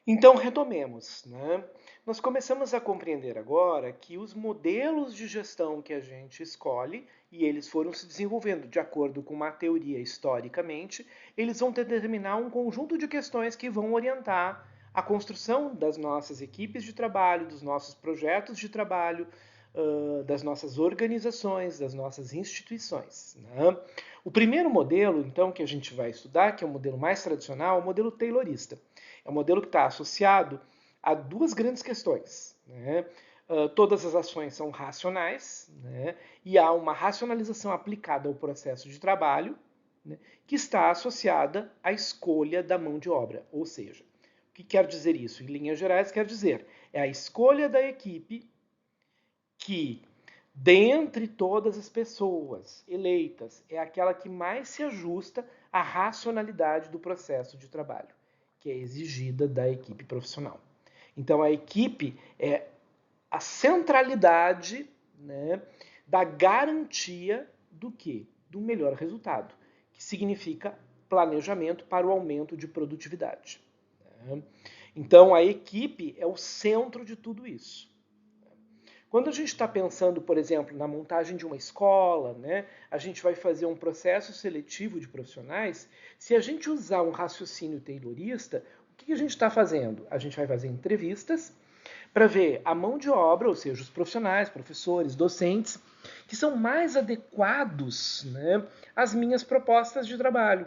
Então, retomemos, né? Nós começamos a compreender agora que os modelos de gestão que a gente escolhe, e eles foram se desenvolvendo de acordo com uma teoria historicamente, eles vão determinar um conjunto de questões que vão orientar a construção das nossas equipes de trabalho, dos nossos projetos de trabalho, das nossas organizações, das nossas instituições, né? O primeiro modelo, então, que a gente vai estudar, que é o modelo mais tradicional, é o modelo taylorista. É um modelo que está associado a duas grandes questões, né? Todas as ações são racionais, né? E há uma racionalização aplicada ao processo de trabalho, né? Que está associada à escolha da mão de obra. Ou seja, o que quer dizer isso? Em linhas gerais, quer dizer é a escolha da equipe que, dentre todas as pessoas eleitas, é aquela que mais se ajusta à racionalidade do processo de trabalho, que é exigida da equipe profissional. Então, a equipe é a centralidade, né, da garantia do quê? Do melhor resultado, que significa planejamento para o aumento de produtividade. Né? Então, a equipe é o centro de tudo isso. Quando a gente está pensando, por exemplo, na montagem de uma escola, né, a gente vai fazer um processo seletivo de profissionais, se a gente usar um raciocínio taylorista, o que a gente está fazendo? A gente vai fazer entrevistas para ver a mão de obra, ou seja, os profissionais, professores, docentes, que são mais adequados, né, às minhas propostas de trabalho.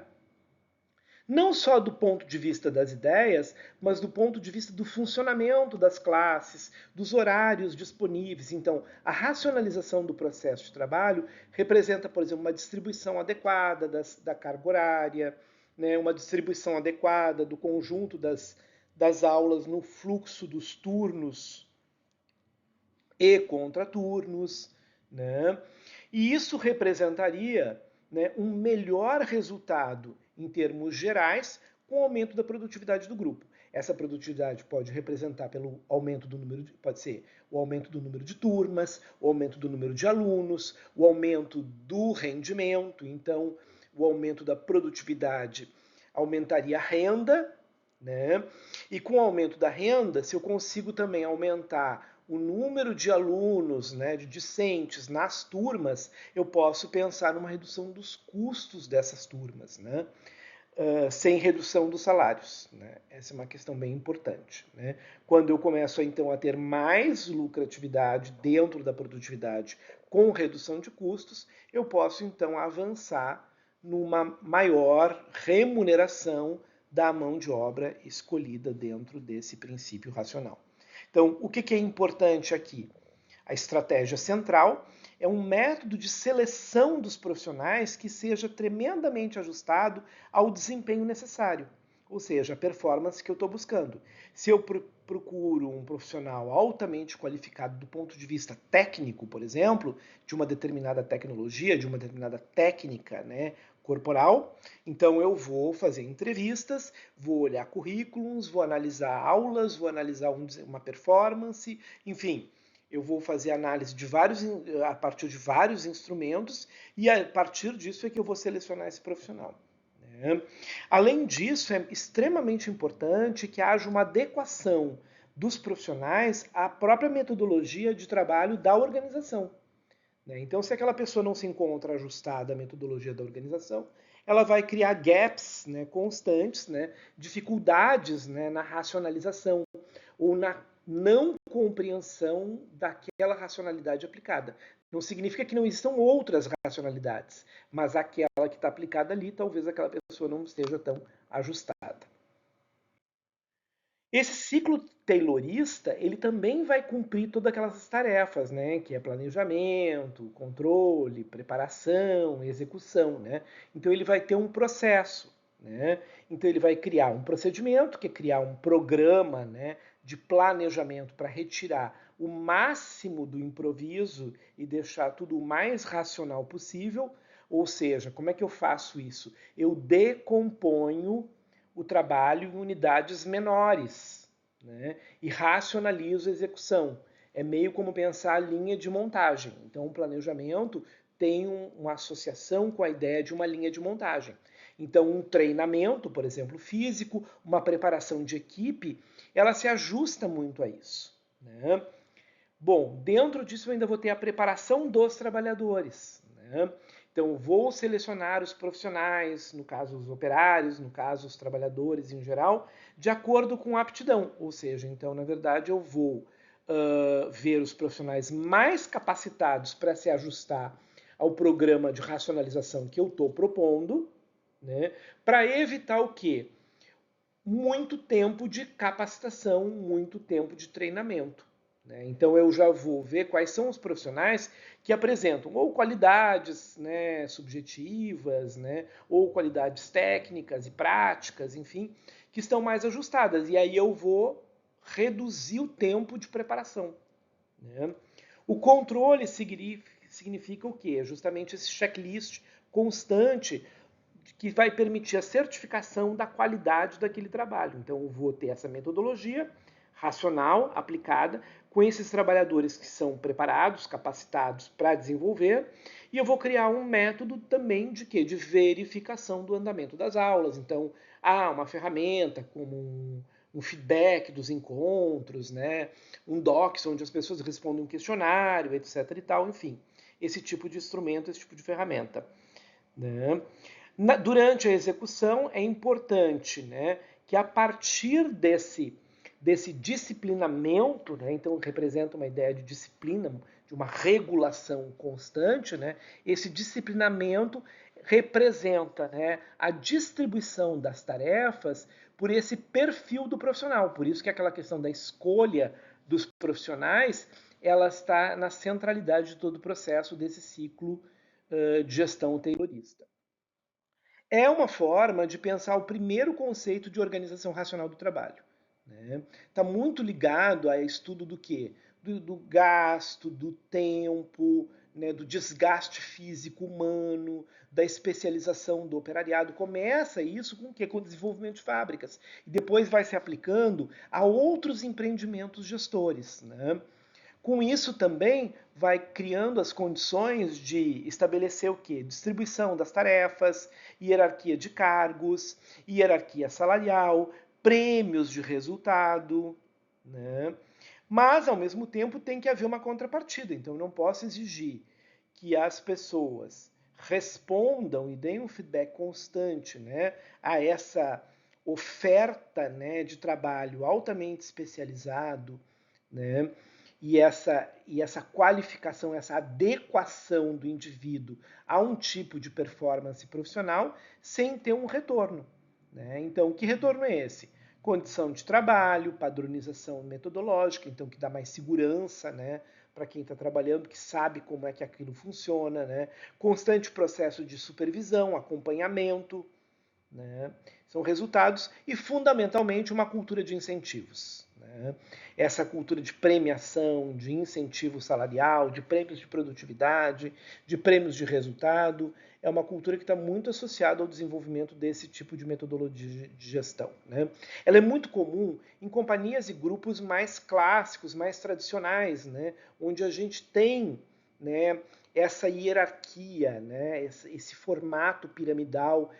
Não só do ponto de vista das ideias, mas do ponto de vista do funcionamento das classes, dos horários disponíveis. Então, a racionalização do processo de trabalho representa, por exemplo, uma distribuição adequada da carga horária, né, uma distribuição adequada do conjunto das aulas no fluxo dos turnos e contraturnos, né? E isso representaria, né, um melhor resultado em termos gerais com o aumento da produtividade do grupo. Essa produtividade pode representar pelo aumento do número pode ser o aumento do número de turmas, o aumento do número de alunos, o aumento do rendimento, então o aumento da produtividade aumentaria a renda, né? E com o aumento da renda, se eu consigo também aumentar o número de alunos, né, de discentes nas turmas, eu posso pensar numa redução dos custos dessas turmas, né? Sem redução dos salários. Né? Essa é uma questão bem importante. Né? Quando eu começo então a ter mais lucratividade dentro da produtividade com redução de custos, eu posso então avançar numa maior remuneração da mão de obra escolhida dentro desse princípio racional. Então, o que é importante aqui? A estratégia central é um método de seleção dos profissionais que seja tremendamente ajustado ao desempenho necessário, ou seja, a performance que eu estou buscando. Se eu procuro um profissional altamente qualificado do ponto de vista técnico, por exemplo, de uma determinada tecnologia, de uma determinada técnica, né, corporal, então eu vou fazer entrevistas, vou olhar currículos, vou analisar aulas, vou analisar uma performance, enfim, eu vou fazer análise de a partir de vários instrumentos e a partir disso é que eu vou selecionar esse profissional. Né? Além disso, é extremamente importante que haja uma adequação dos profissionais à própria metodologia de trabalho da organização. Né? Então, se aquela pessoa não se encontra ajustada à metodologia da organização, ela vai criar gaps, né, constantes, né, dificuldades, né, na racionalização ou na não compreensão daquela racionalidade aplicada. Não significa que não existam outras racionalidades, mas aquela que está aplicada ali, talvez aquela pessoa não esteja tão ajustada. Esse ciclo taylorista, ele também vai cumprir todas aquelas tarefas, né, que é planejamento, controle, preparação, execução, né? Então ele vai ter um processo, né? Então ele vai criar um procedimento, que é criar um programa, né, de planejamento para retirar o máximo do improviso e deixar tudo o mais racional possível. Ou seja, como é que eu faço isso? Eu decomponho o trabalho em unidades menores, né? E racionalizo a execução. É meio como pensar a linha de montagem. Então, o planejamento tem uma associação com a ideia de uma linha de montagem. Então, um treinamento, por exemplo, físico, uma preparação de equipe, ela se ajusta muito a isso, né? Bom, dentro disso eu ainda vou ter a preparação dos trabalhadores, né? Então, vou selecionar os profissionais, no caso os operários, no caso os trabalhadores em geral, de acordo com a aptidão. Ou seja, então, na verdade, eu vou ver os profissionais mais capacitados para se ajustar ao programa de racionalização que eu estou propondo, né? Para evitar o quê? Muito tempo de capacitação, muito tempo de treinamento. Né? Então eu já vou ver quais são os profissionais que apresentam ou qualidades, né, subjetivas, né, ou qualidades técnicas e práticas, enfim, que estão mais ajustadas. E aí eu vou reduzir o tempo de preparação. Né? O controle significa o quê? Justamente esse checklist constante que vai permitir a certificação da qualidade daquele trabalho. Então, eu vou ter essa metodologia racional aplicada com esses trabalhadores que são preparados, capacitados para desenvolver, e eu vou criar um método também de quê? De verificação do andamento das aulas. Então, uma ferramenta como um feedback dos encontros, né? Um docs onde as pessoas respondem um questionário, etc. e tal, enfim, esse tipo de instrumento, esse tipo de ferramenta. Né? Durante a execução é importante, né, que a partir desse disciplinamento, né, então representa uma ideia de disciplina, de uma regulação constante, né, esse disciplinamento representa, né, a distribuição das tarefas por esse perfil do profissional. Por isso que aquela questão da escolha dos profissionais, ela está na centralidade de todo o processo desse ciclo de gestão taylorista. É uma forma de pensar o primeiro conceito de organização racional do trabalho. Está muito ligado a estudo do quê? Do gasto, do tempo, né, do desgaste físico humano, da especialização do operariado. Começa isso com o quê? Com o desenvolvimento de fábricas. E depois vai se aplicando a outros empreendimentos gestores. Né? Com isso também vai criando as condições de estabelecer o quê? Distribuição das tarefas, hierarquia de cargos, hierarquia salarial, prêmios de resultado, né? Mas, ao mesmo tempo, tem que haver uma contrapartida. Então, eu não posso exigir que as pessoas respondam e deem um feedback constante, né, a essa oferta, né, de trabalho altamente especializado, né, e essa qualificação, essa adequação do indivíduo a um tipo de performance profissional sem ter um retorno. Né? Então, que retorno é esse? Condição de trabalho, padronização metodológica, então que dá mais segurança, né, para quem está trabalhando, que sabe como é que aquilo funciona, né? Constante processo de supervisão, acompanhamento, né? São resultados e, fundamentalmente, uma cultura de incentivos. Né? Essa cultura de premiação, de incentivo salarial, de prêmios de produtividade, de prêmios de resultado, é uma cultura que está muito associada ao desenvolvimento desse tipo de metodologia de gestão. Né? Ela é muito comum em companhias e grupos mais clássicos, mais tradicionais, né? Onde a gente tem, né, essa hierarquia, né, esse formato piramidal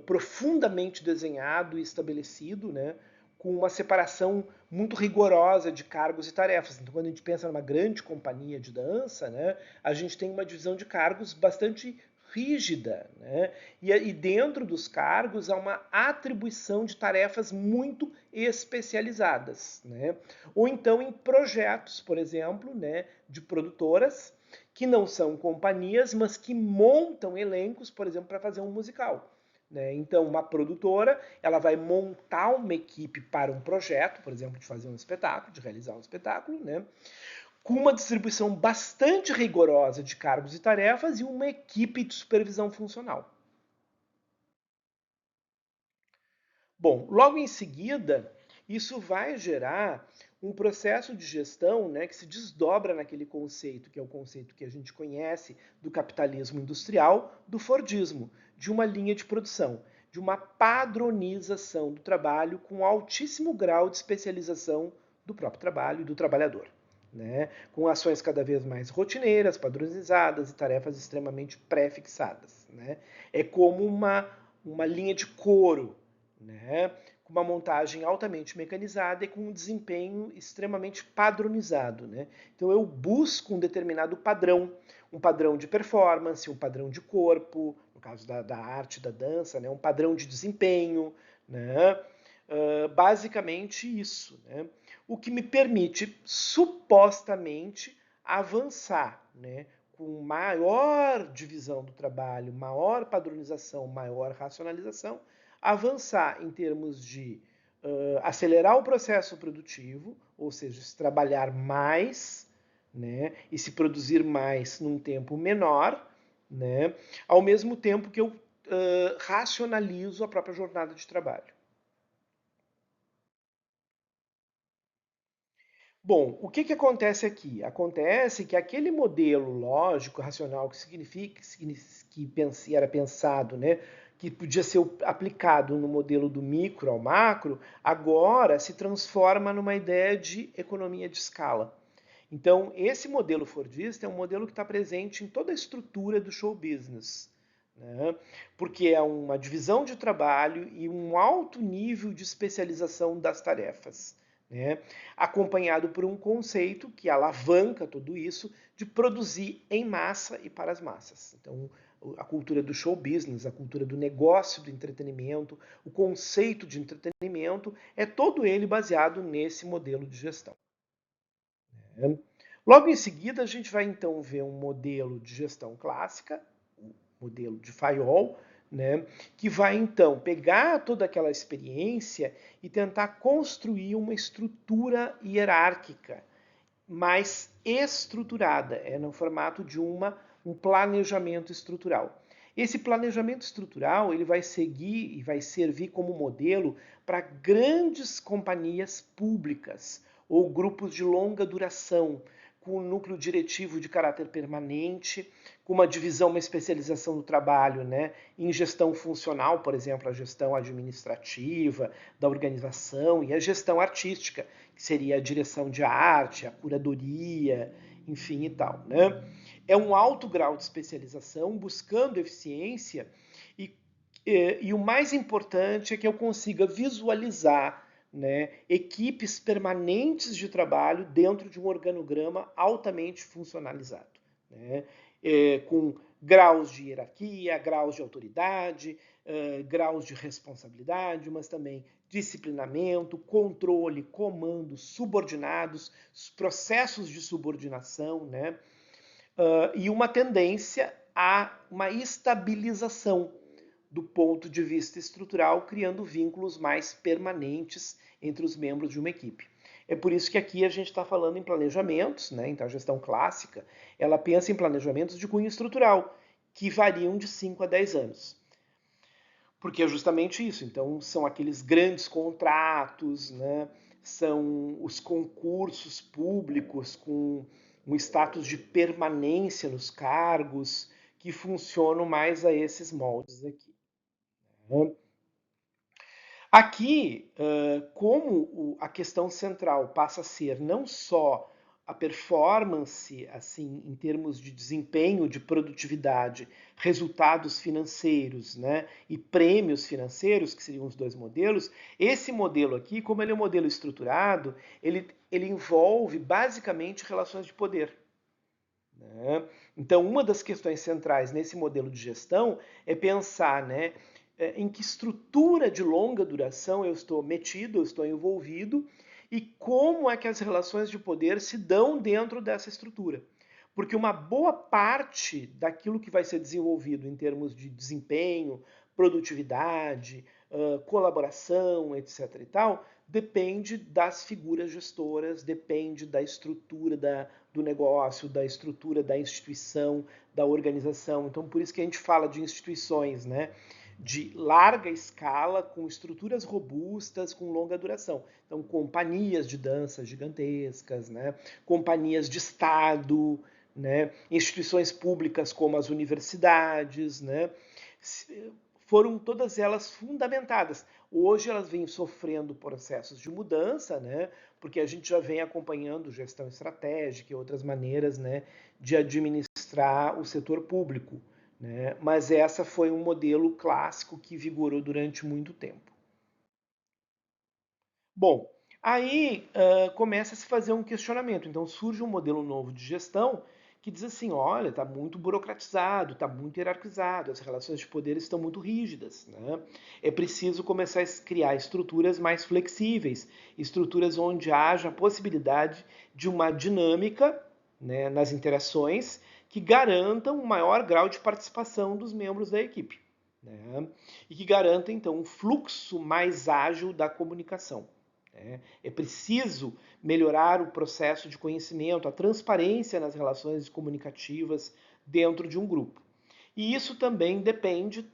profundamente desenhado e estabelecido, né, com uma separação muito rigorosa de cargos e tarefas. Então, quando a gente pensa numa grande companhia de dança, né, a gente tem uma divisão de cargos bastante rígida, né? E dentro dos cargos há uma atribuição de tarefas muito especializadas, né? Ou então em projetos, por exemplo, né, de produtoras que não são companhias, mas que montam elencos, por exemplo, para fazer um musical. Né? Então, uma produtora ela vai montar uma equipe para um projeto, por exemplo, de fazer um espetáculo, de realizar um espetáculo, né? Com uma distribuição bastante rigorosa de cargos e tarefas e uma equipe de supervisão funcional. Bom, logo em seguida, isso vai gerar um processo de gestão, né, que se desdobra naquele conceito, que é o conceito que a gente conhece do capitalismo industrial, do Fordismo, de uma linha de produção, de uma padronização do trabalho com altíssimo grau de especialização do próprio trabalho e do trabalhador. Né, com ações cada vez mais rotineiras, padronizadas e tarefas extremamente pré-fixadas. Né. É como uma linha de couro, né? Com uma montagem altamente mecanizada e com um desempenho extremamente padronizado, né? Então eu busco um determinado padrão, um padrão de performance, um padrão de corpo, no caso da arte, da dança, né? Um padrão de desempenho, né? Basicamente isso, né? O que me permite supostamente avançar, né? Com maior divisão do trabalho, maior padronização, maior racionalização, avançar em termos de acelerar o processo produtivo, ou seja, se trabalhar mais, né, e se produzir mais num tempo menor, né, ao mesmo tempo que eu racionalizo a própria jornada de trabalho. Bom, o que, que acontece aqui? Acontece que aquele modelo lógico, racional, que significa que era pensado, né, que podia ser aplicado no modelo do micro ao macro, agora se transforma numa ideia de economia de escala. Então, esse modelo fordista é um modelo que está presente em toda a estrutura do show business, né? Porque é uma divisão de trabalho e um alto nível de especialização das tarefas, né? Acompanhado por um conceito que alavanca tudo isso de produzir em massa e para as massas. Então, a cultura do show business, a cultura do negócio do entretenimento, o conceito de entretenimento, é todo ele baseado nesse modelo de gestão, né? Logo em seguida, a gente vai então ver um modelo de gestão clássica, o modelo de Fayol, né, que vai então pegar toda aquela experiência e tentar construir uma estrutura hierárquica mais estruturada, no formato de um planejamento estrutural. Esse planejamento estrutural ele vai seguir e vai servir como modelo para grandes companhias públicas ou grupos de longa duração, com um núcleo diretivo de caráter permanente, com uma divisão, uma especialização do trabalho, né, em gestão funcional, por exemplo, a gestão administrativa da organização e a gestão artística, que seria a direção de arte, a curadoria, enfim e tal, né? É um alto grau de especialização, buscando eficiência e o mais importante é que eu consiga visualizar, né, equipes permanentes de trabalho dentro de um organograma altamente funcionalizado, né, com graus de hierarquia, graus de autoridade, graus de responsabilidade, mas também disciplinamento, controle, comando, subordinados, processos de subordinação, né, e uma tendência a uma estabilização do ponto de vista estrutural, criando vínculos mais permanentes entre os membros de uma equipe. É por isso que aqui a gente está falando em planejamentos, né? Então a gestão clássica, ela pensa em planejamentos de cunho estrutural, que variam de 5 a 10 anos. Porque é justamente isso. Então são aqueles grandes contratos, né? São os concursos públicos com um status de permanência nos cargos que funcionam mais a esses moldes aqui, né? Aqui, como a questão central passa a ser não só a performance, assim, em termos de desempenho, de produtividade, resultados financeiros, né, e prêmios financeiros, que seriam os dois modelos, esse modelo aqui, como ele é um modelo estruturado, ele envolve basicamente relações de poder, né? Então, uma das questões centrais nesse modelo de gestão é pensar, né, em que estrutura de longa duração eu estou metido, eu estou envolvido e como é que as relações de poder se dão dentro dessa estrutura. Porque uma boa parte daquilo que vai ser desenvolvido em termos de desempenho, produtividade, colaboração, etc. e tal, depende das figuras gestoras, depende da estrutura do negócio, da estrutura da instituição, da organização. Então, por isso que a gente fala de instituições, né, de larga escala, com estruturas robustas, com longa duração. Então, companhias de dança gigantescas, né, companhias de Estado, né, instituições públicas como as universidades, né, foram todas elas fundamentadas. Hoje elas vêm sofrendo processos de mudança, né, porque a gente já vem acompanhando gestão estratégica e outras maneiras, né, de administrar o setor público, né? Mas essa foi um modelo clássico que vigorou durante muito tempo. Bom, aí começa a se fazer um questionamento. Então surge um modelo novo de gestão que diz assim, olha, está muito burocratizado, está muito hierarquizado, as relações de poder estão muito rígidas, né? É preciso começar a criar estruturas mais flexíveis, estruturas onde haja a possibilidade de uma dinâmica, né, nas interações que garantam um maior grau de participação dos membros da equipe, né? E que garanta, então, um fluxo mais ágil da comunicação. É preciso melhorar o processo de conhecimento, a transparência nas relações comunicativas dentro de um grupo. E isso também depende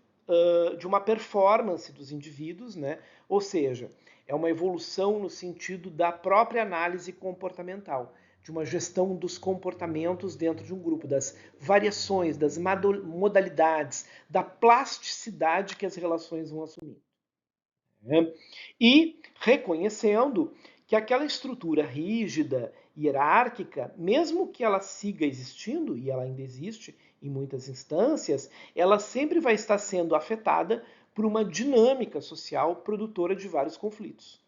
de uma performance dos indivíduos, né? Ou seja, é uma evolução no sentido da própria análise comportamental, de uma gestão dos comportamentos dentro de um grupo, das variações, das modalidades, da plasticidade que as relações vão assumir, né? E reconhecendo que aquela estrutura rígida, hierárquica, mesmo que ela siga existindo, e ela ainda existe em muitas instâncias, ela sempre vai estar sendo afetada por uma dinâmica social produtora de vários conflitos.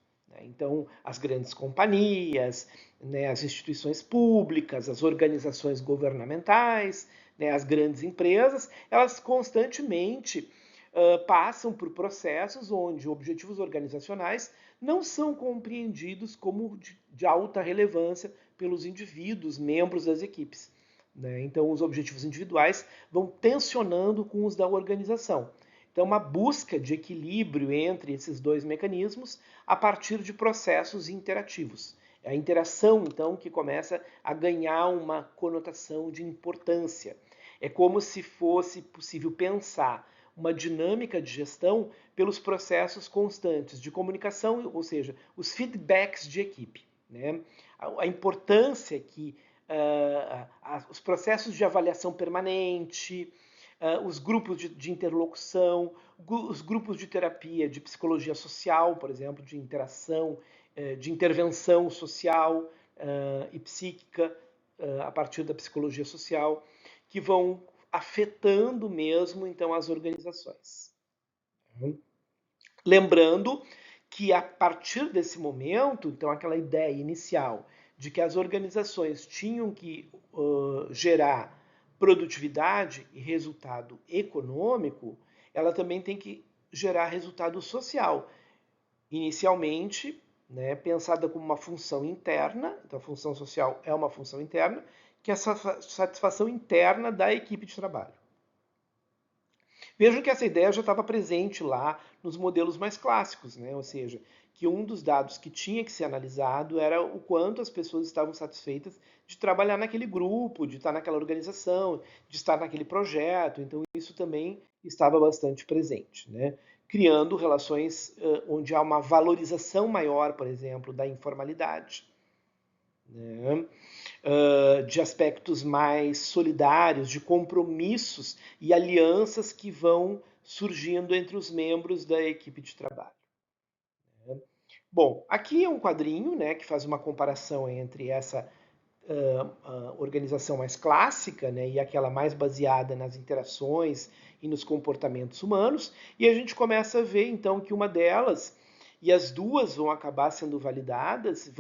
Então, as grandes companhias, né, as instituições públicas, as organizações governamentais, né, as grandes empresas, elas constantemente passam por processos onde objetivos organizacionais não são compreendidos como de alta relevância pelos indivíduos, membros das equipes, né? Então, os objetivos individuais vão tensionando com os da organização. Então, uma busca de equilíbrio entre esses dois mecanismos a partir de processos interativos. É a interação, então, que começa a ganhar uma conotação de importância. É como se fosse possível pensar uma dinâmica de gestão pelos processos constantes de comunicação, ou seja, os feedbacks de equipe, né? A importância que os processos de avaliação permanente, os grupos de interlocução, os grupos de terapia, de psicologia social, por exemplo, de interação, de intervenção social e psíquica a partir da psicologia social, que vão afetando mesmo então as organizações. Lembrando que a partir desse momento, então aquela ideia inicial de que as organizações tinham que gerar produtividade e resultado econômico, ela também tem que gerar resultado social. Inicialmente, né, pensada como uma função interna, então a função social é uma função interna, que é a satisfação interna da equipe de trabalho. Vejam que essa ideia já estava presente lá nos modelos mais clássicos, né? Ou seja, que um dos dados que tinha que ser analisado era o quanto as pessoas estavam satisfeitas de trabalhar naquele grupo, de estar naquela organização, de estar naquele projeto. Então, isso também estava bastante presente, né? Criando relações onde há uma valorização maior, por exemplo, da informalidade, né? De aspectos mais solidários, de compromissos e alianças que vão surgindo entre os membros da equipe de trabalho. Bom, aqui é um quadrinho, né, que faz uma comparação entre essa organização mais clássica, né, e aquela mais baseada nas interações e nos comportamentos humanos, e a gente começa a ver então que uma delas, e as duas vão acabar sendo validadas,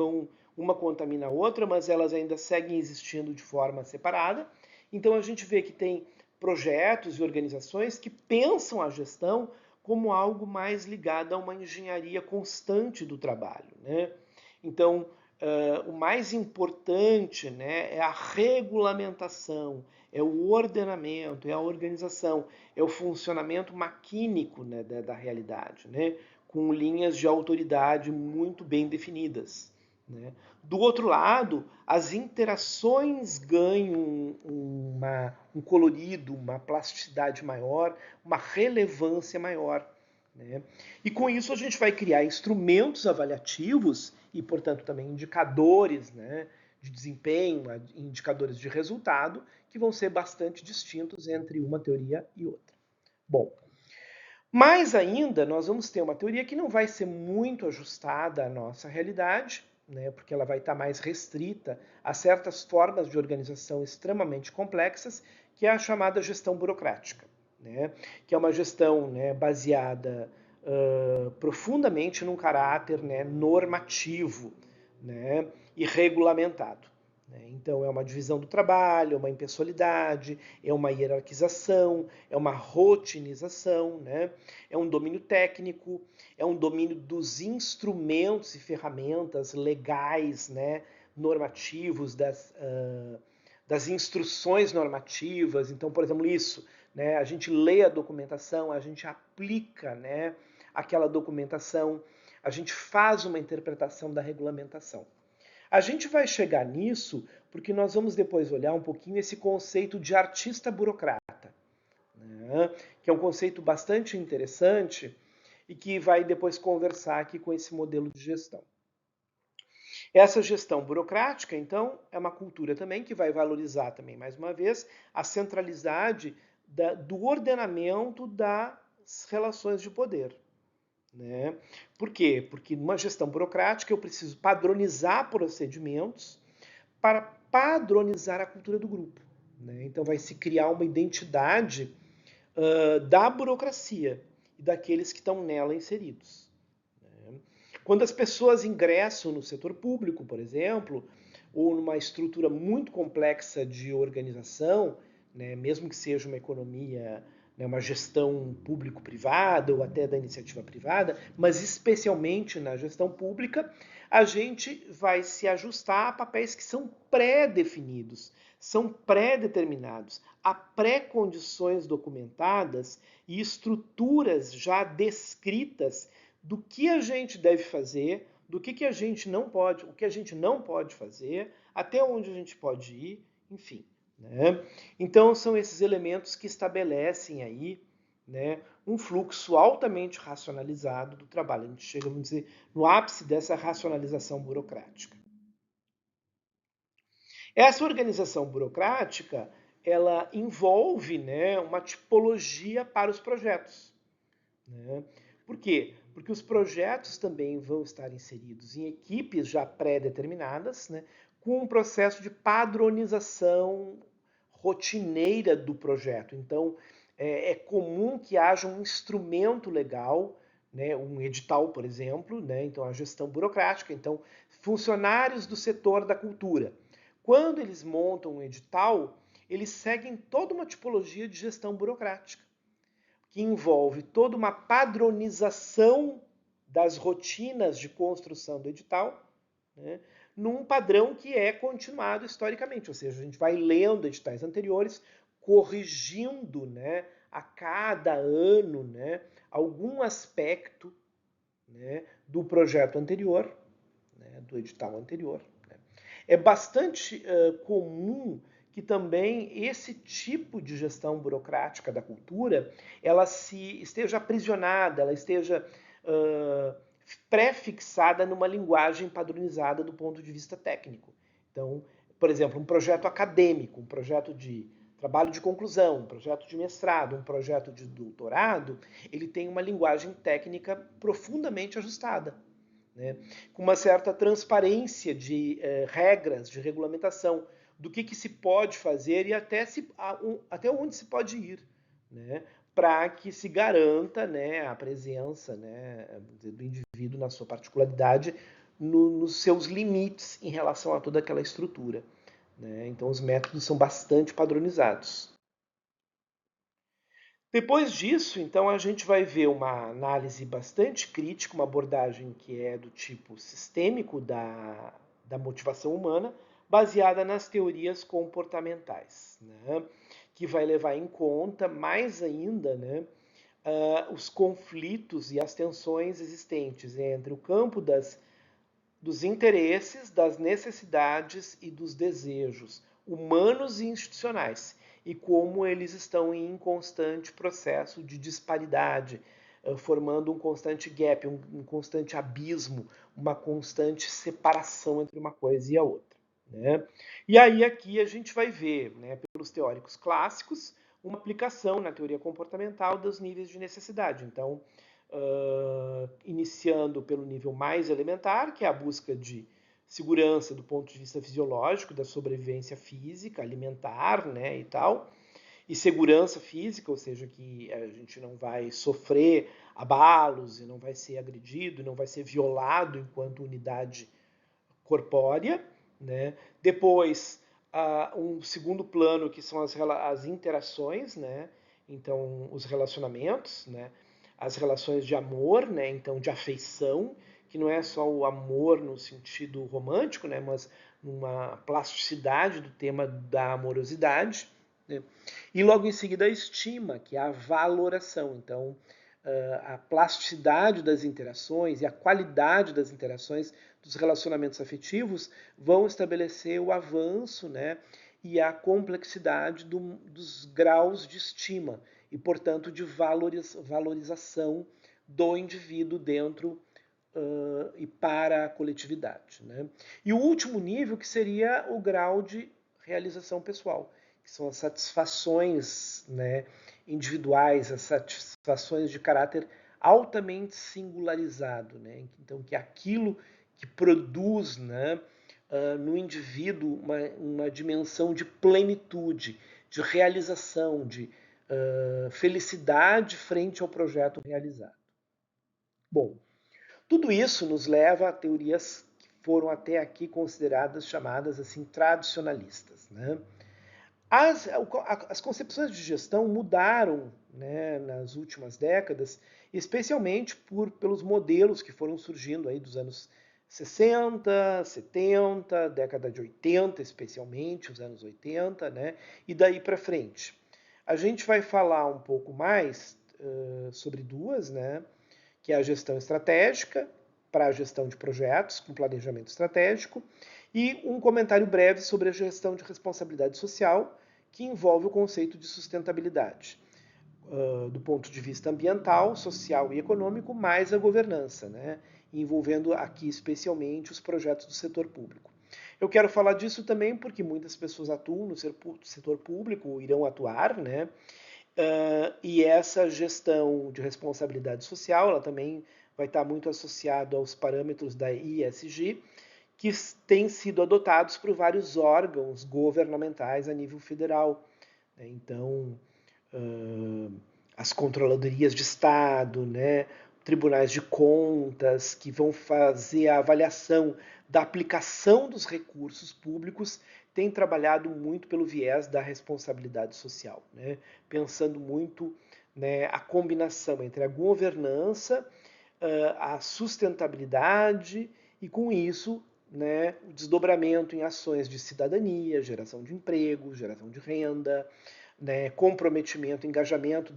uma contamina a outra, mas elas ainda seguem existindo de forma separada. Então a gente vê que tem projetos e organizações que pensam a gestão como algo mais ligado a uma engenharia constante do trabalho, né? Então, o mais importante, né, é a regulamentação, é o ordenamento, é a organização, é o funcionamento maquínico, né, da realidade, né, com linhas de autoridade muito bem definidas, né. Do outro lado, as interações ganham um colorido, uma plasticidade maior, uma relevância maior, né? E com isso a gente vai criar instrumentos avaliativos e, portanto, também indicadores, né, de desempenho, indicadores de resultado, que vão ser bastante distintos entre uma teoria e outra. Bom, mais ainda, nós vamos ter uma teoria que não vai ser muito ajustada à nossa realidade, né, porque ela vai estar mais restrita a certas formas de organização extremamente complexas, que é a chamada gestão burocrática. né, que é uma gestão, né, baseada profundamente num caráter, né, normativo, né, e regulamentado. Né? Então, é uma divisão do trabalho, é uma impessoalidade, é uma hierarquização, é uma rotinização, né? É um domínio técnico, é um domínio dos instrumentos e ferramentas legais, né, normativos, das instruções normativas. Então, por exemplo, isso, né, a gente lê a documentação, a gente aplica, né, aquela documentação, a gente faz uma interpretação da regulamentação. A gente vai chegar nisso porque nós vamos depois olhar um pouquinho esse conceito de artista burocrata, né? Que é um conceito bastante interessante e que vai depois conversar aqui com esse modelo de gestão. Essa gestão burocrática, então, é uma cultura também que vai valorizar também, mais uma vez, a centralidade do ordenamento das relações de poder. Né? Por quê? Porque numa gestão burocrática eu preciso padronizar procedimentos para padronizar a cultura do grupo. Né? Então vai se criar uma identidade da burocracia e daqueles que estão nela inseridos. Né? Quando as pessoas ingressam no setor público, por exemplo, ou numa estrutura muito complexa de organização, né, mesmo que seja uma economia, né, uma gestão público-privada ou até da iniciativa privada, mas especialmente na gestão pública, a gente vai se ajustar a papéis que são pré-definidos, são pré-determinados, há pré-condições documentadas e estruturas já descritas do que a gente deve fazer, do que a gente não pode, o que a gente não pode fazer, até onde a gente pode ir, enfim. Né? Então são esses elementos que estabelecem aí, né, um fluxo altamente racionalizado do trabalho. A gente chega, vamos dizer, no ápice dessa racionalização burocrática. Essa organização burocrática, ela envolve, né, uma tipologia para os projetos. Né? Por quê? Porque os projetos também vão estar inseridos em equipes já pré-determinadas, né, com um processo de padronização rotineira do projeto. Então, é comum que haja um instrumento legal, né, um edital, por exemplo, né, então a gestão burocrática. Então, funcionários do setor da cultura, quando eles montam um edital, eles seguem toda uma tipologia de gestão burocrática que envolve toda uma padronização das rotinas de construção do edital, né, num padrão que é continuado historicamente, ou seja, a gente vai lendo editais anteriores, corrigindo, né, a cada ano, né, algum aspecto, né, do projeto anterior, né, do edital anterior. Né. É bastante comum que também esse tipo de gestão burocrática da cultura ela se esteja aprisionada, ela esteja pré-fixada numa linguagem padronizada do ponto de vista técnico. Então, por exemplo, um projeto acadêmico, um projeto de trabalho de conclusão, um projeto de mestrado, um projeto de doutorado, ele tem uma linguagem técnica profundamente ajustada. Né, com uma certa transparência de regras, de regulamentação, do que se pode fazer e até onde se pode ir, né, para que se garanta, né, a presença, né, do indivíduo na sua particularidade, nos seus limites em relação a toda aquela estrutura. Né. Então, os métodos são bastante padronizados. Depois disso, então, a gente vai ver uma análise bastante crítica, uma abordagem que é do tipo sistêmico da motivação humana, baseada nas teorias comportamentais, né? Que vai levar em conta mais ainda, né, os conflitos e as tensões existentes entre o campo dos interesses, das necessidades e dos desejos humanos e institucionais, e como eles estão em constante processo de disparidade, formando um constante gap, um constante abismo, uma constante separação entre uma coisa e a outra. Né? E aí aqui a gente vai ver, né, pelos teóricos clássicos, uma aplicação na teoria comportamental dos níveis de necessidade. Então, iniciando pelo nível mais elementar, que é a busca de segurança do ponto de vista fisiológico, da sobrevivência física, alimentar, né, e tal, e segurança física, ou seja, que a gente não vai sofrer abalos e não vai ser agredido, não vai ser violado enquanto unidade corpórea, né? Depois, um segundo plano que são as interações, né? Então, os relacionamentos, né? As relações de amor, né? Então, de afeição, que não é só o amor no sentido romântico, né? Mas uma plasticidade do tema da amorosidade, né? E logo em seguida a estima, que é a valoração. Então, a plasticidade das interações e a qualidade das interações dos relacionamentos afetivos vão estabelecer o avanço, né, e a complexidade dos graus de estima e, portanto, de valorização do indivíduo dentro e para a coletividade. Né? E o último nível, que seria o grau de realização pessoal, que são as satisfações, né, individuais, as satisfações de caráter altamente singularizado. Né? Então, que é aquilo que produz, né, no indivíduo uma dimensão de plenitude, de realização, de felicidade frente ao projeto realizado. Bom, tudo isso nos leva a teorias que foram até aqui consideradas chamadas assim tradicionalistas. Né? As concepções de gestão mudaram, né, nas últimas décadas, especialmente pelos modelos que foram surgindo aí dos anos 60, 70, década de 80, especialmente os anos 80, né, e daí para frente. A gente vai falar um pouco mais sobre duas, né, que é a gestão estratégica para a gestão de projetos com planejamento estratégico, e um comentário breve sobre a gestão de responsabilidade social, que envolve o conceito de sustentabilidade, do ponto de vista ambiental, social e econômico, mais a governança, né? Envolvendo aqui especialmente os projetos do setor público. Eu quero falar disso também porque muitas pessoas atuam no setor público, ou irão atuar, né? E essa gestão de responsabilidade social, ela também vai estar muito associada aos parâmetros da ISG, que têm sido adotados por vários órgãos governamentais a nível federal. Né? Então, as controladorias de Estado, né? Tribunais de contas, que vão fazer a avaliação da aplicação dos recursos públicos, têm trabalhado muito pelo viés da responsabilidade social, né? Pensando muito, né, a combinação entre a governança, a sustentabilidade e, com isso, né, o desdobramento em ações de cidadania, geração de emprego, geração de renda, né, comprometimento, engajamento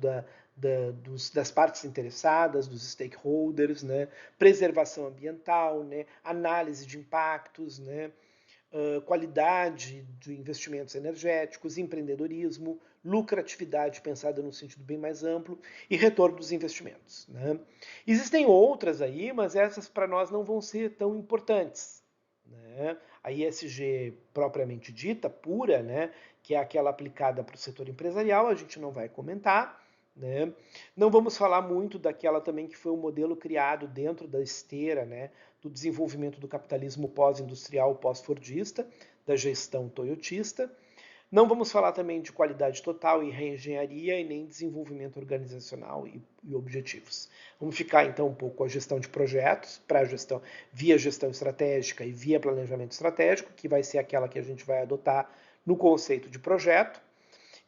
das partes interessadas, dos stakeholders, né, preservação ambiental, né, análise de impactos, né, qualidade de investimentos energéticos, empreendedorismo, lucratividade pensada no sentido bem mais amplo e retorno dos investimentos. Né? Existem outras aí, mas essas para nós não vão ser tão importantes. Né? A ISG propriamente dita, pura, né, que é aquela aplicada para o setor empresarial, a gente não vai comentar. Né? Não vamos falar muito daquela também que foi um modelo criado dentro da esteira, né, do desenvolvimento do capitalismo pós-industrial, pós-fordista, da gestão toyotista. Não vamos falar também de qualidade total e reengenharia e nem desenvolvimento organizacional e objetivos. Vamos ficar então um pouco com a gestão de projetos, para gestão via gestão estratégica e via planejamento estratégico, que vai ser aquela que a gente vai adotar no conceito de projeto,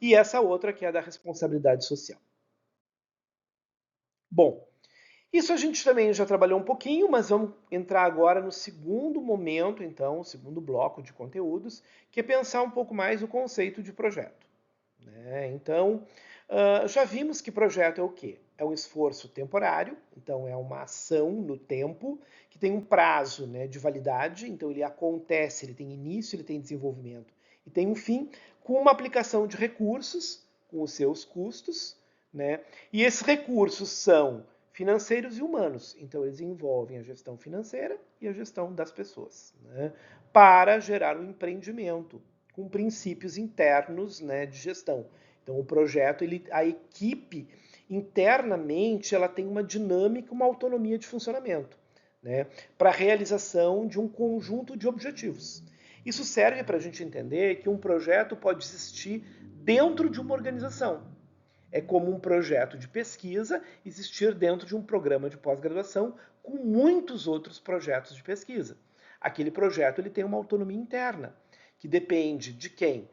e essa outra que é a da responsabilidade social. Bom, isso a gente também já trabalhou um pouquinho, mas vamos entrar agora no segundo momento, então, o segundo bloco de conteúdos, que é pensar um pouco mais o conceito de projeto. Né? Então, já vimos que projeto é o quê? É um esforço temporário, então é uma ação no tempo, que tem um prazo, né, de validade, então ele acontece, ele tem início, ele tem desenvolvimento e tem um fim, com uma aplicação de recursos, com os seus custos, né? E esses recursos são financeiros e humanos, então eles envolvem a gestão financeira e a gestão das pessoas, né? Para gerar um empreendimento com princípios internos, né, de gestão. Então o projeto, a equipe internamente, ela tem uma dinâmica, uma autonomia de funcionamento, né, para a realização de um conjunto de objetivos. Isso serve para a gente entender que um projeto pode existir dentro de uma organização. É como um projeto de pesquisa existir dentro de um programa de pós-graduação com muitos outros projetos de pesquisa. Aquele projeto ele tem uma autonomia interna, que depende de quem?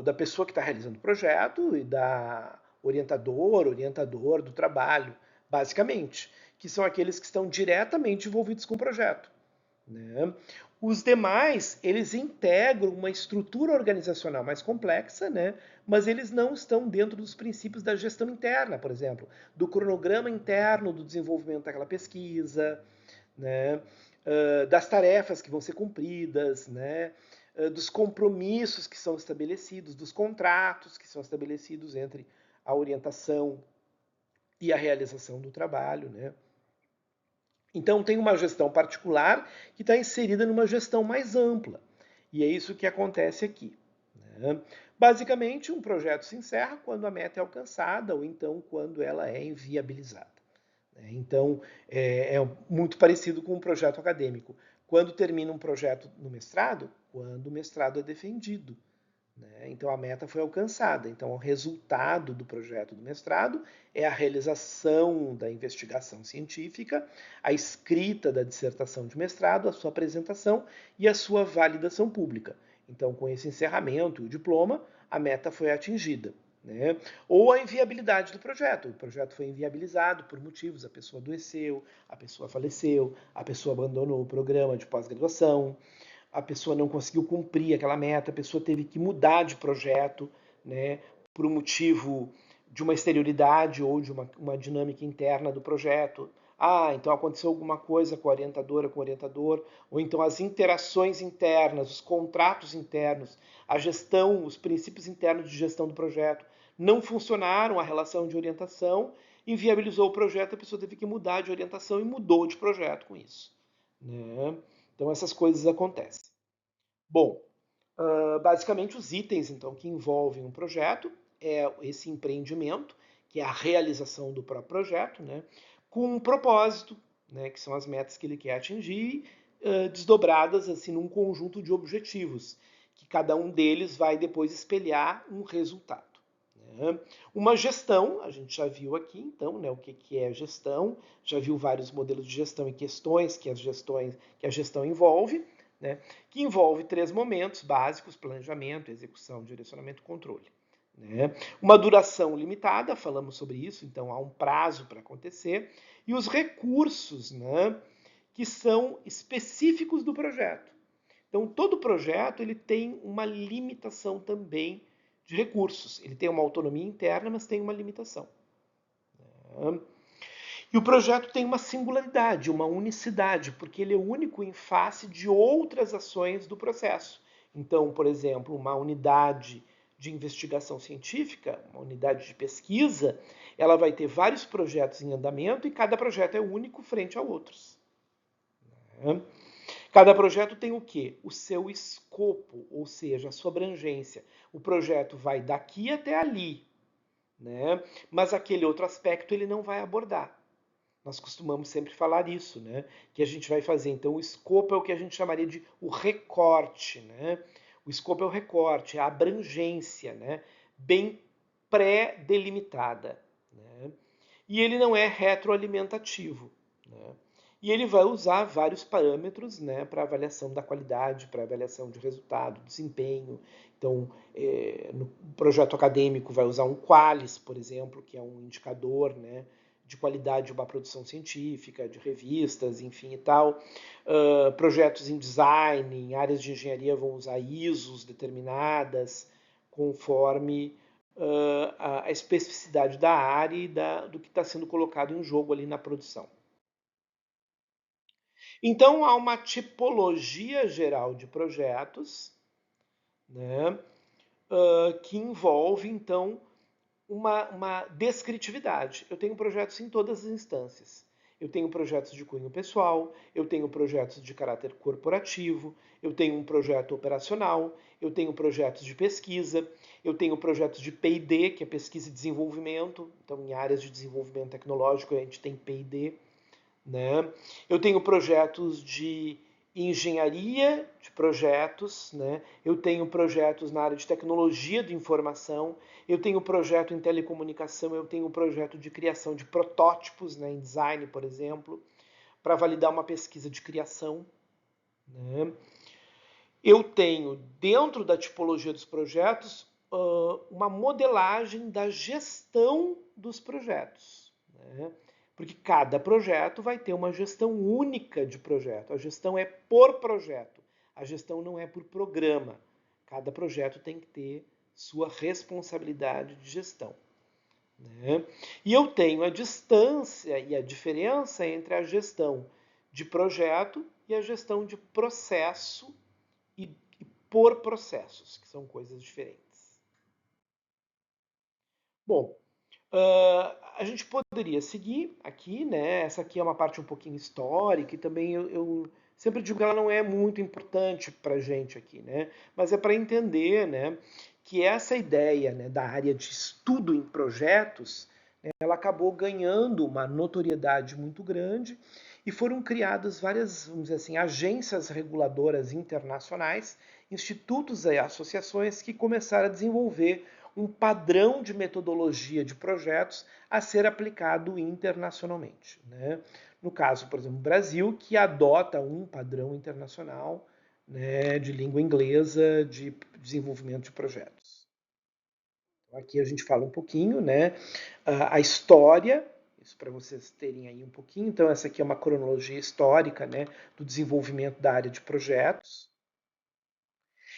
Da pessoa que está realizando o projeto e da orientador do trabalho, basicamente, que são aqueles que estão diretamente envolvidos com o projeto. Né? Os demais, eles integram uma estrutura organizacional mais complexa, né? Mas eles não estão dentro dos princípios da gestão interna, por exemplo, do cronograma interno do desenvolvimento daquela pesquisa, né? Das tarefas que vão ser cumpridas, né? Dos compromissos que são estabelecidos, dos contratos que são estabelecidos entre a orientação e a realização do trabalho, né? Então, tem uma gestão particular que está inserida numa gestão mais ampla. E é isso que acontece aqui. Né? Basicamente, um projeto se encerra quando a meta é alcançada ou então quando ela é inviabilizada. Então, é muito parecido com um projeto acadêmico. Quando termina um projeto no mestrado? Quando o mestrado é defendido. Então a meta foi alcançada. Então o resultado do projeto do mestrado é a realização da investigação científica, a escrita da dissertação de mestrado, a sua apresentação e a sua validação pública. Então com esse encerramento e o diploma, a meta foi atingida. Né? Ou a inviabilidade do projeto. O projeto foi inviabilizado por motivos, a pessoa adoeceu, a pessoa faleceu, a pessoa abandonou o programa de pós-graduação, a pessoa não conseguiu cumprir aquela meta, a pessoa teve que mudar de projeto, né, por um motivo de uma exterioridade ou de uma dinâmica interna do projeto. Ah, então aconteceu alguma coisa com a orientadora, com o orientador, ou então as interações internas, os contratos internos, a gestão, os princípios internos de gestão do projeto não funcionaram, a relação de orientação inviabilizou o projeto, a pessoa teve que mudar de orientação e mudou de projeto com isso. Né? Então essas coisas acontecem. Bom, basicamente os itens então que envolvem um projeto é esse empreendimento, que é a realização do próprio projeto, né, com um propósito, né, que são as metas que ele quer atingir, desdobradas assim num conjunto de objetivos, que cada um deles vai depois espelhar um resultado. Né. Uma gestão, a gente já viu aqui então, né, o que é gestão, já viu vários modelos de gestão e questões que a gestão envolve, né, que envolve 3 momentos básicos: planejamento, execução, direcionamento e controle. Né? Uma duração limitada, falamos sobre isso, então há um prazo para acontecer, e os recursos, né, que são específicos do projeto. Então, todo projeto ele tem uma limitação também de recursos. Ele tem uma autonomia interna, mas tem uma limitação. Né? E o projeto tem uma singularidade, uma unicidade, porque ele é único em face de outras ações do processo. Então, por exemplo, uma unidade de investigação científica, uma unidade de pesquisa, ela vai ter vários projetos em andamento e cada projeto é único frente a outros. Cada projeto tem o quê? O seu escopo, ou seja, a sua abrangência. O projeto vai daqui até ali, né? Mas aquele outro aspecto ele não vai abordar. Nós costumamos sempre falar isso, né? Que a gente vai fazer. Então, o escopo é o que a gente chamaria de o recorte, né? O escopo é o recorte, é a abrangência, né? Bem pré-delimitada. Né? E ele não é retroalimentativo. Né? E ele vai usar vários parâmetros, né, para avaliação da qualidade, para avaliação de resultado, desempenho. Então, no projeto acadêmico vai usar um QALYS, por exemplo, que é um indicador, né, de qualidade de uma produção científica, de revistas, enfim e tal. Projetos em design, em áreas de engenharia vão usar ISOs determinadas, conforme a especificidade da área e do que está sendo colocado em jogo ali na produção. Então, há uma tipologia geral de projetos, né, que envolve, então, uma descritividade. Eu tenho projetos em todas as instâncias. Eu tenho projetos de cunho pessoal, eu tenho projetos de caráter corporativo, eu tenho um projeto operacional, eu tenho projetos de pesquisa, eu tenho projetos de P&D, que é pesquisa e desenvolvimento. Então, em áreas de desenvolvimento tecnológico, a gente tem P&D. Né? Eu tenho projetos de engenharia de projetos, né? Eu tenho projetos na área de tecnologia de informação, eu tenho projeto em telecomunicação, eu tenho projeto de criação de protótipos, né, em design, por exemplo, para validar uma pesquisa de criação, né? Eu tenho, dentro da tipologia dos projetos, uma modelagem da gestão dos projetos, né? Porque cada projeto vai ter uma gestão única de projeto. A gestão é por projeto, a gestão não é por programa. Cada projeto tem que ter sua responsabilidade de gestão, né? E eu tenho a distância e a diferença entre a gestão de projeto e a gestão de processo e por processos, que são coisas diferentes. Bom, a gente poderia seguir aqui, né? Essa aqui é uma parte um pouquinho histórica e também eu sempre digo que ela não é muito importante para a gente aqui, né? Mas é para entender, né, que essa ideia, né, da área de estudo em projetos, né, ela acabou ganhando uma notoriedade muito grande e foram criadas várias, vamos dizer assim, agências reguladoras internacionais, institutos e associações que começaram a desenvolver um padrão de metodologia de projetos a ser aplicado internacionalmente, né? No caso, por exemplo, o Brasil, que adota um padrão internacional, né, de língua inglesa de desenvolvimento de projetos. Então, aqui a gente fala um pouquinho, né, a história, isso para vocês terem aí um pouquinho. Então, essa aqui é uma cronologia histórica, né, do desenvolvimento da área de projetos.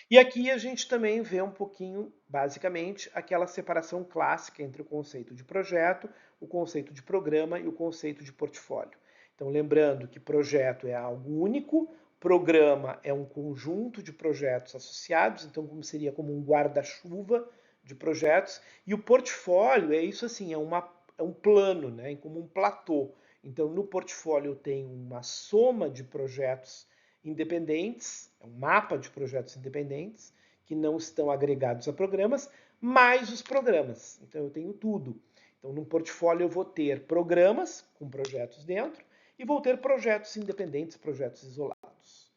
E aqui a gente também vê um pouquinho, basicamente, aquela separação clássica entre o conceito de projeto, o conceito de programa e o conceito de portfólio. Então, lembrando que projeto é algo único, programa é um conjunto de projetos associados, então como seria como um guarda-chuva de projetos, e o portfólio é isso assim, é um plano, né, como um platô. Então, no portfólio eu tenho uma soma de projetos independentes, é um mapa de projetos independentes que não estão agregados a programas, mais os programas. Então eu tenho tudo. Então no portfólio eu vou ter programas com projetos dentro e vou ter projetos independentes, projetos isolados.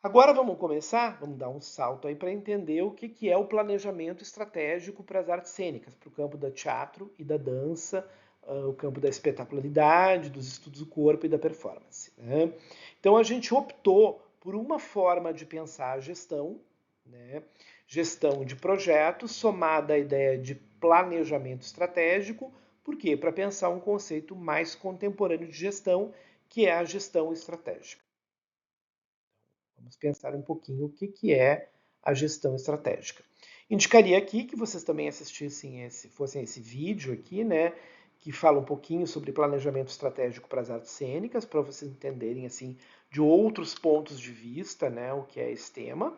Agora vamos começar, vamos dar um salto aí para entender o que é o planejamento estratégico para as artes cênicas, para o campo do teatro e da dança, o campo da espetacularidade, dos estudos do corpo e da performance, né? Então a gente optou por uma forma de pensar a gestão, né? Gestão de projetos somada à ideia de planejamento estratégico. Por quê? Para pensar um conceito mais contemporâneo de gestão, que é a gestão estratégica. Vamos pensar um pouquinho o que é a gestão estratégica. Indicaria aqui que vocês também assistissem fossem esse vídeo aqui, né, que fala um pouquinho sobre planejamento estratégico para as artes cênicas, para vocês entenderem assim de outros pontos de vista, né, o que é esse tema.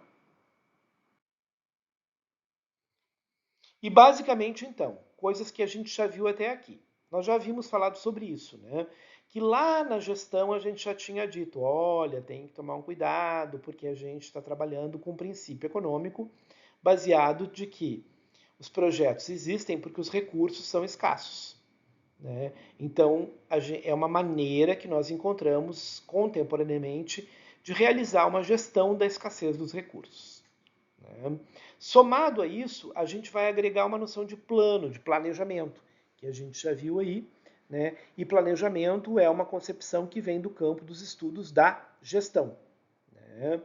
E basicamente, então, coisas que a gente já viu até aqui. Nós já havíamos falado sobre isso, né? Que lá na gestão a gente já tinha dito, olha, tem que tomar um cuidado, porque a gente está trabalhando com um princípio econômico baseado de que os projetos existem porque os recursos são escassos, né? Então, é uma maneira que nós encontramos contemporaneamente de realizar uma gestão da escassez dos recursos, né? Somado a isso, a gente vai agregar uma noção de plano, de planejamento, que a gente já viu aí, né? E planejamento é uma concepção que vem do campo dos estudos da gestão, né?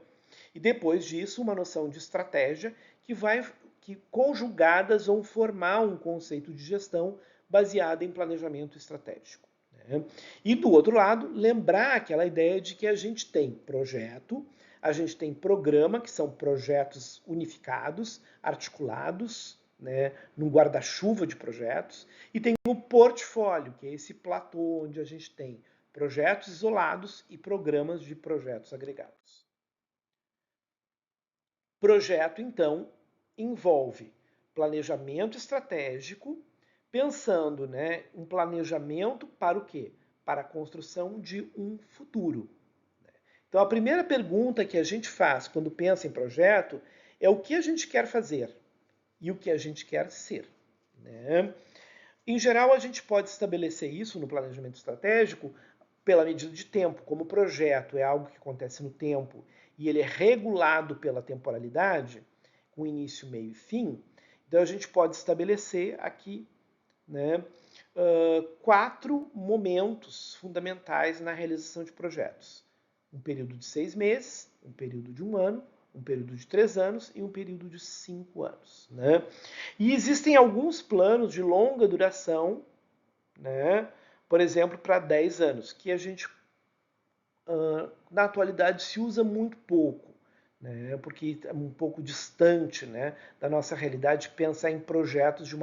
E depois disso, uma noção de estratégia que conjugadas vão formar um conceito de gestão baseado em planejamento estratégico, né? E do outro lado, lembrar aquela ideia de que a gente tem projeto, a gente tem programa, que são projetos unificados, articulados, né, num guarda-chuva de projetos, e tem o portfólio, que é esse platô onde a gente tem projetos isolados e programas de projetos agregados. Projeto, então, envolve planejamento estratégico, pensando, né, um planejamento para o quê? Para a construção de um futuro. Então, a primeira pergunta que a gente faz quando pensa em projeto é o que a gente quer fazer e o que a gente quer ser, né? Em geral, a gente pode estabelecer isso no planejamento estratégico pela medida de tempo. Como o projeto é algo que acontece no tempo e ele é regulado pela temporalidade, com início, meio e fim, então a gente pode estabelecer aqui, né, 4 momentos fundamentais na realização de projetos. Um período de 6 meses, um período de 1 ano, um período de 3 anos e um período de 5 anos. Né? E existem alguns planos de longa duração, né? Por exemplo, para 10 anos, que a gente, na atualidade, se usa muito pouco, né? Porque é um pouco distante, né, da nossa realidade. Pensar em projetos de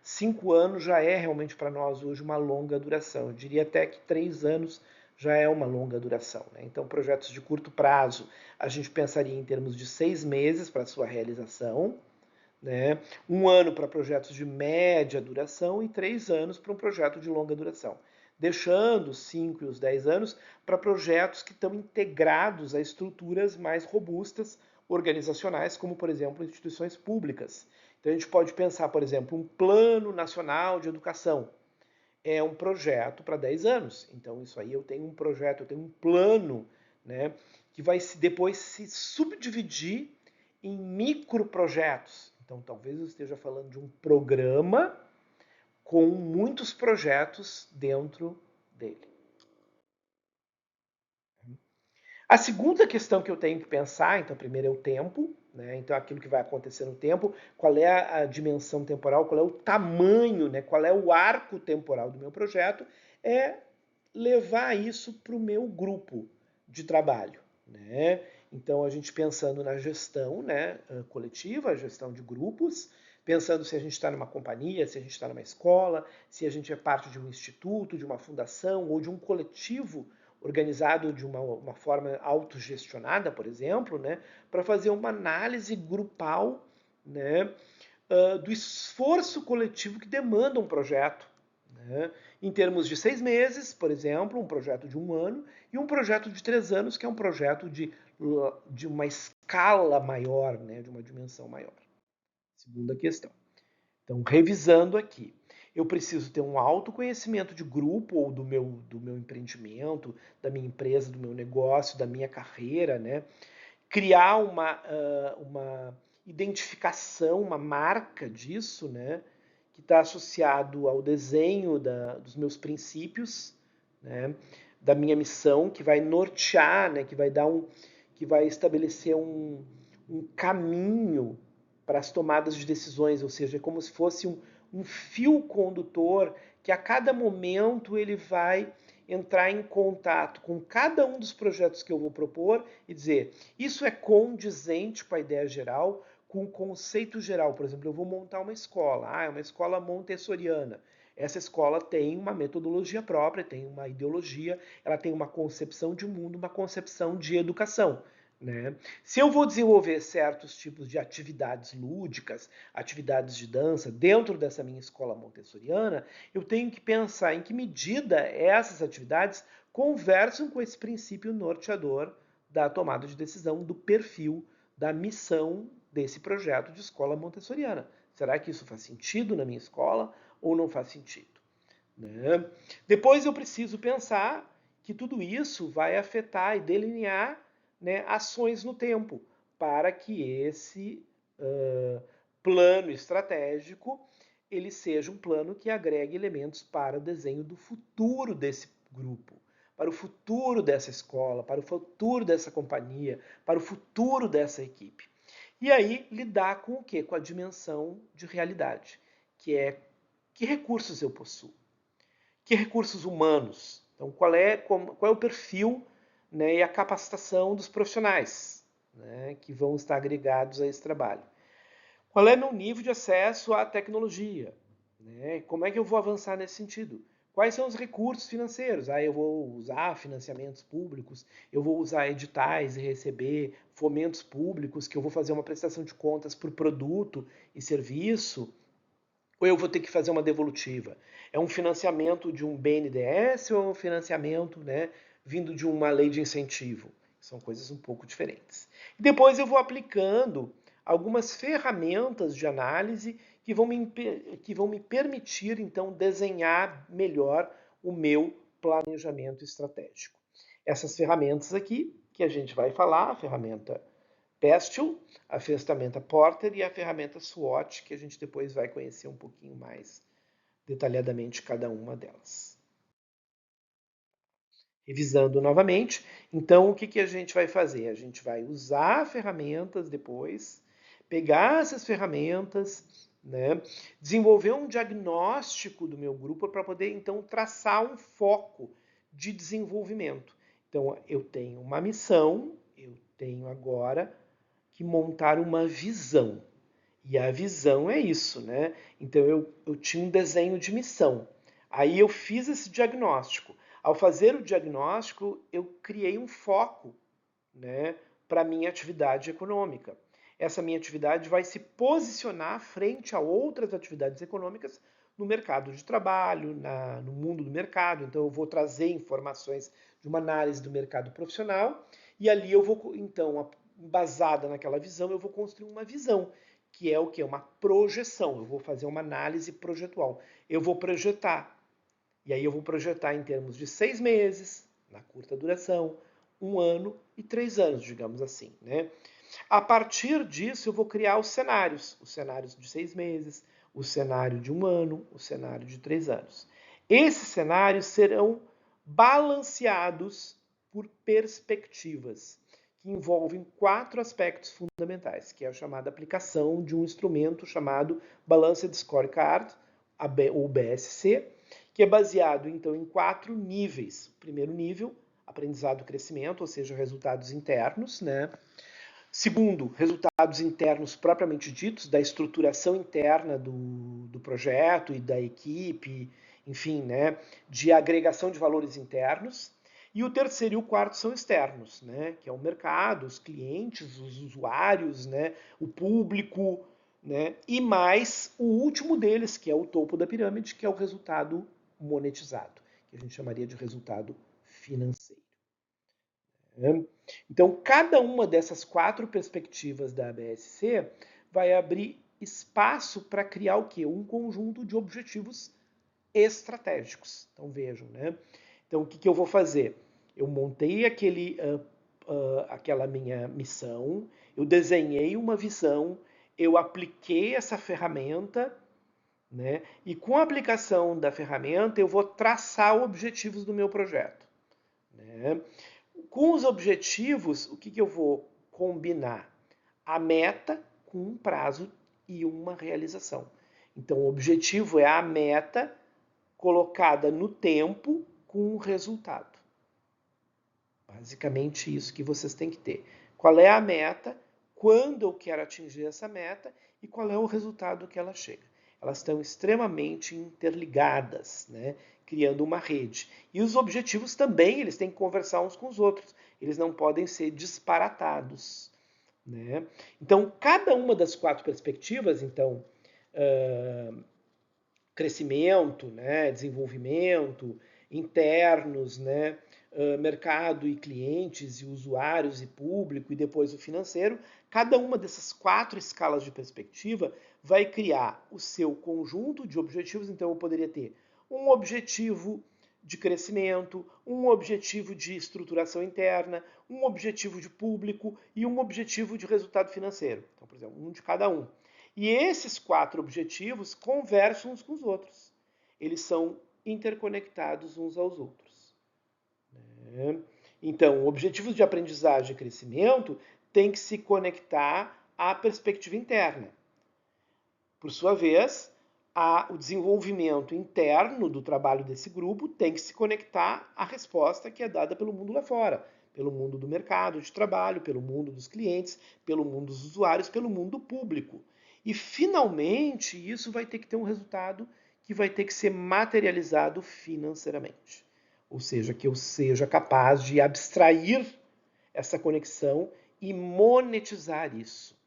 5 anos já é realmente para nós hoje uma longa duração. Eu diria até que 3 anos já é uma longa duração. Né? Então, projetos de curto prazo, a gente pensaria em termos de 6 meses para sua realização, né? 1 ano para projetos de média duração e 3 anos para um projeto de longa duração. Deixando os 5 e os 10 anos para projetos que estão integrados a estruturas mais robustas organizacionais, como, por exemplo, instituições públicas. Então, a gente pode pensar, por exemplo, um Plano Nacional de Educação. É um projeto para 10 anos. Então, isso aí eu tenho um projeto, eu tenho um plano, né, que vai depois se subdividir em microprojetos. Então, talvez eu esteja falando de um programa com muitos projetos dentro dele. A segunda questão que eu tenho que pensar, então, primeiro é o tempo, né? Então, aquilo que vai acontecer no tempo, qual é a dimensão temporal, qual é o tamanho, né? Qual é o arco temporal do meu projeto, é levar isso para o meu grupo de trabalho, né? Então, a gente pensando na gestão, né, coletiva, a gestão de grupos, pensando se a gente está numa companhia, se a gente está numa escola, se a gente é parte de um instituto, de uma fundação ou de um coletivo organizado de uma forma autogestionada, por exemplo, né, para fazer uma análise grupal, né, do esforço coletivo que demanda um projeto. Né, em termos de 6 meses, por exemplo, um projeto de 1 ano, e um projeto de 3 anos, que é um projeto de uma escala maior, né, de uma dimensão maior. Segunda questão. Então, revisando aqui, eu preciso ter um autoconhecimento de grupo ou do meu empreendimento, da minha empresa, do meu negócio, da minha carreira, né? Criar uma identificação, uma marca disso, né? Que está associado ao desenho dos meus princípios, né? Da minha missão, que vai nortear, né? Que vai estabelecer um caminho para as tomadas de decisões, ou seja, é como se fosse um fio condutor que a cada momento ele vai entrar em contato com cada um dos projetos que eu vou propor e dizer, isso é condizente com a ideia geral, com o conceito geral. Por exemplo, eu vou montar uma escola, é uma escola montessoriana. Essa escola tem uma metodologia própria, tem uma ideologia, ela tem uma concepção de mundo, uma concepção de educação. Né? Se eu vou desenvolver certos tipos de atividades lúdicas, atividades de dança dentro dessa minha escola montessoriana, eu tenho que pensar em que medida essas atividades conversam com esse princípio norteador da tomada de decisão, do perfil, da missão desse projeto de escola montessoriana. Será que isso faz sentido na minha escola ou não faz sentido? Né? Depois eu preciso pensar que tudo isso vai afetar e delinear, né, ações no tempo, para que esse plano estratégico ele seja um plano que agregue elementos para o desenho do futuro desse grupo, para o futuro dessa escola, para o futuro dessa companhia, para o futuro dessa equipe. E aí lidar com o quê? Com a dimensão de realidade, que é que recursos eu possuo, que recursos humanos. Então, qual é o perfil, né, e a capacitação dos profissionais, né, que vão estar agregados a esse trabalho. Qual é meu nível de acesso à tecnologia? Né? Como é que eu vou avançar nesse sentido? Quais são os recursos financeiros? Eu vou usar financiamentos públicos, eu vou usar editais e receber fomentos públicos, que eu vou fazer uma prestação de contas por produto e serviço, ou eu vou ter que fazer uma devolutiva? É um financiamento de um BNDES ou é um financiamento, né, vindo de uma lei de incentivo? São coisas um pouco diferentes. E depois eu vou aplicando algumas ferramentas de análise que vão me permitir, então, desenhar melhor o meu planejamento estratégico. Essas ferramentas aqui que a gente vai falar, a ferramenta Pestle, a ferramenta Porter e a ferramenta SWOT, que a gente depois vai conhecer um pouquinho mais detalhadamente cada uma delas. Revisando novamente, então o que a gente vai fazer? A gente vai usar ferramentas depois, pegar essas ferramentas, né, desenvolver um diagnóstico do meu grupo para poder então traçar um foco de desenvolvimento. Então eu tenho uma missão, eu tenho agora que montar uma visão. E a visão é isso, né? Então eu tinha um desenho de missão. Aí eu fiz esse diagnóstico. Ao fazer o diagnóstico, eu criei um foco, né, para a minha atividade econômica. Essa minha atividade vai se posicionar frente a outras atividades econômicas no mercado de trabalho, no mundo do mercado. Então eu vou trazer informações de uma análise do mercado profissional e ali eu vou, então, embasada naquela visão, eu vou construir uma visão, que é o que? Uma projeção. Eu vou fazer uma análise projetual. Eu vou projetar. E aí eu vou projetar em termos de 6 meses, na curta duração, 1 ano e 3 anos, digamos assim, né? A partir disso, eu vou criar os cenários de 6 meses, o cenário de 1 ano, o cenário de 3 anos. Esses cenários serão balanceados por perspectivas, que envolvem 4 aspectos fundamentais, que é a chamada aplicação de um instrumento chamado Balanced Scorecard, ou BSC, que é baseado então em 4 níveis. O primeiro nível, aprendizado e crescimento, ou seja, resultados internos, né? Segundo, resultados internos propriamente ditos, da estruturação interna do projeto e da equipe, enfim, né, de agregação de valores internos. E o terceiro e o quarto são externos, né, que é o mercado, os clientes, os usuários, né, o público, né, e mais o último deles, que é o topo da pirâmide, que é o resultado monetizado, que a gente chamaria de resultado financeiro. Então, cada uma dessas 4 perspectivas da ABSC vai abrir espaço para criar o quê? Um conjunto de objetivos estratégicos. Então, vejam, né? Então, o que eu vou fazer? Eu montei aquela minha missão, eu desenhei uma visão, eu apliquei essa ferramenta, né? E com a aplicação da ferramenta, eu vou traçar objetivos do meu projeto, né? Com os objetivos, o que eu vou combinar? A meta com um prazo e uma realização. Então, o objetivo é a meta colocada no tempo com um resultado. Basicamente isso que vocês têm que ter. Qual é a meta, quando eu quero atingir essa meta e qual é o resultado que ela chega. Elas estão extremamente interligadas, né? Criando uma rede. E os objetivos também, eles têm que conversar uns com os outros. Eles não podem ser disparatados, né? Então, cada uma das 4 perspectivas, então, crescimento, né, desenvolvimento, internos, né, mercado e clientes, e usuários e público, e depois o financeiro, cada uma dessas 4 escalas de perspectiva vai criar o seu conjunto de objetivos. Então, eu poderia ter um objetivo de crescimento, um objetivo de estruturação interna, um objetivo de público e um objetivo de resultado financeiro. Então, por exemplo, um de cada um. E esses 4 objetivos conversam uns com os outros. Eles são interconectados uns aos outros. Né? Então, objetivos de aprendizagem e crescimento têm que se conectar à perspectiva interna. Por sua vez, o desenvolvimento interno do trabalho desse grupo tem que se conectar à resposta que é dada pelo mundo lá fora, pelo mundo do mercado de trabalho, pelo mundo dos clientes, pelo mundo dos usuários, pelo mundo público. E, finalmente, isso vai ter que ter um resultado que vai ter que ser materializado financeiramente. Ou seja, que eu seja capaz de abstrair essa conexão e monetizar isso.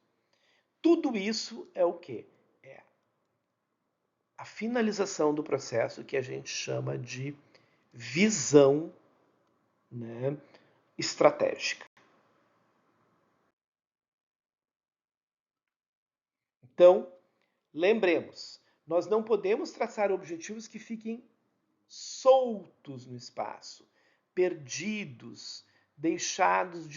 Tudo isso é o quê? É a finalização do processo que a gente chama de visão, né, estratégica. Então, lembremos, nós não podemos traçar objetivos que fiquem soltos no espaço, perdidos, deixados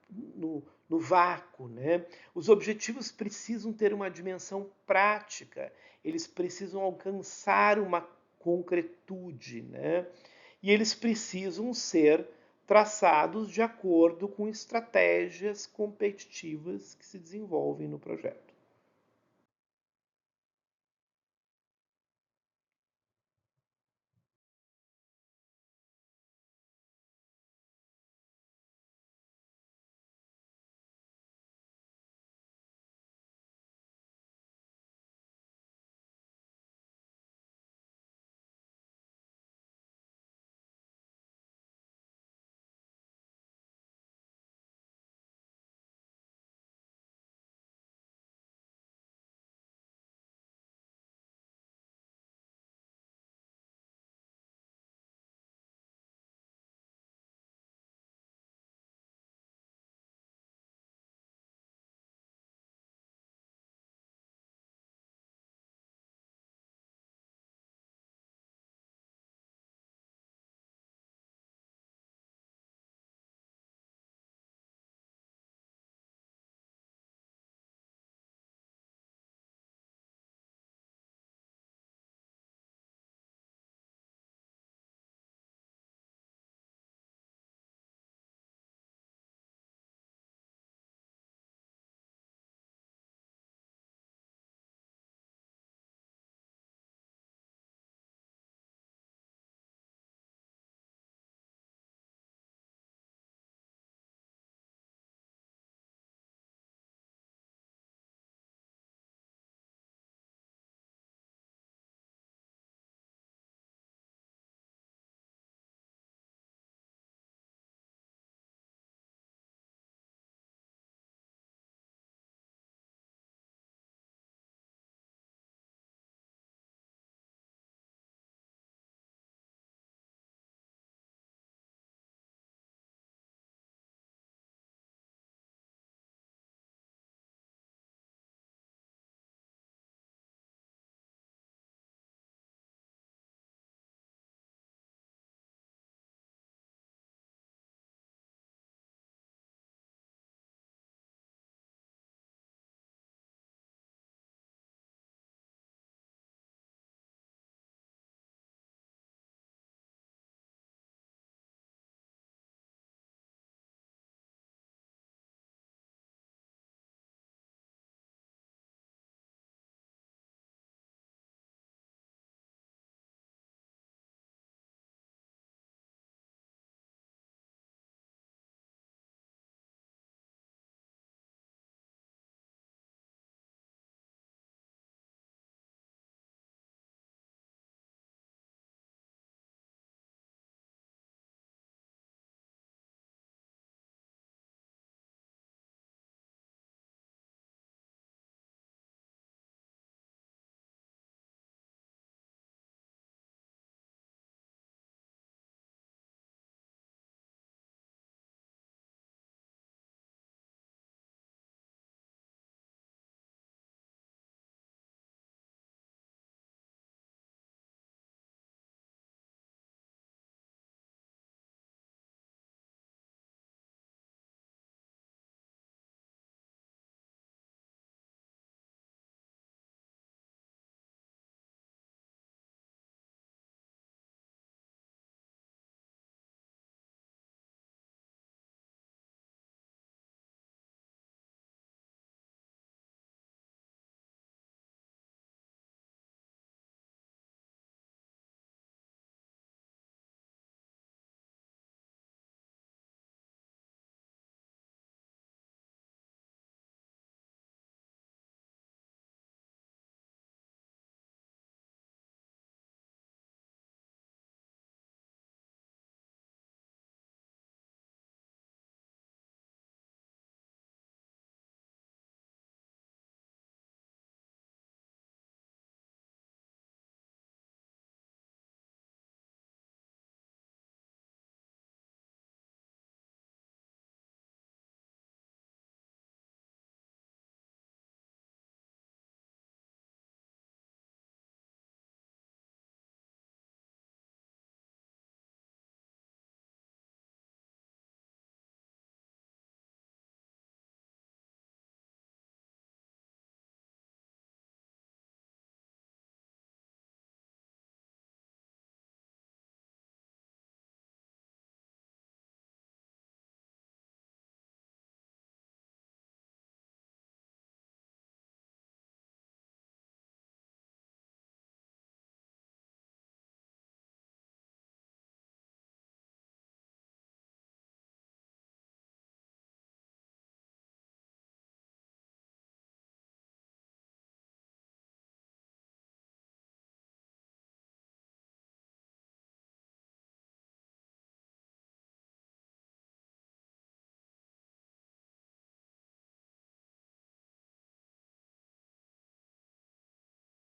no vácuo, né? Os objetivos precisam ter uma dimensão prática, eles precisam alcançar uma concretude, né? E eles precisam ser traçados de acordo com estratégias competitivas que se desenvolvem no projeto.